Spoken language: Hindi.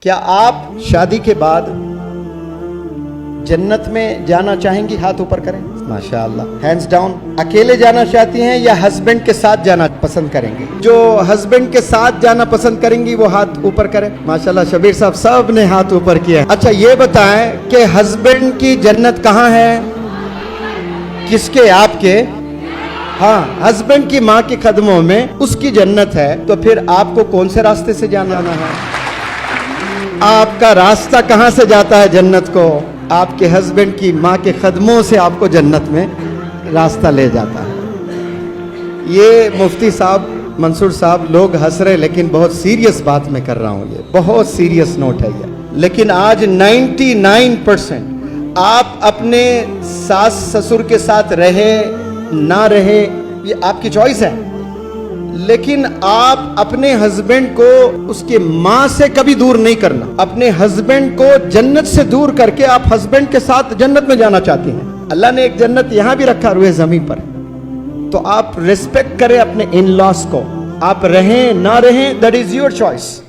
क्या आप शादी के बाद जन्नत में जाना चाहेंगी? हाथ ऊपर करें। माशाअल्लाह, हैंड्स डाउन। अकेले जाना चाहती हैं या हस्बैंड के साथ जाना पसंद करेंगे? जो हस्बैंड के साथ जाना पसंद करेंगी वो हाथ ऊपर करें। माशाअल्लाह, शबीर साहब सब ने हाथ ऊपर किया। अच्छा ये बताएं कि हस्बैंड की जन्नत कहाँ है? किसके? आपके? हाँ, हस्बैंड की माँ के कदमों में उसकी जन्नत है। तो फिर आपको कौन से रास्ते से जाना है? आपका रास्ता कहां से जाता है जन्नत को? आपके हस्बैंड की माँ के कदमों से आपको जन्नत में रास्ता ले जाता है। ये मुफ्ती साहब, मंसूर साहब, लोग हंस रहे लेकिन बहुत सीरियस बात मैं कर रहा हूँ। ये बहुत सीरियस नोट है ये। लेकिन आज 99% आप अपने सास ससुर के साथ रहे ना रहे ये आपकी चॉइस है, लेकिन आप अपने हस्बैंड को उसके माँ से कभी दूर नहीं करना। अपने हस्बैंड को जन्नत से दूर करके आप हस्बैंड के साथ जन्नत में जाना चाहती हैं। अल्लाह ने एक जन्नत यहां भी रखा हुआ है जमीन पर, तो आप रिस्पेक्ट करें अपने इन लॉस को। आप रहें ना रहें, दैट इज योर चॉइस।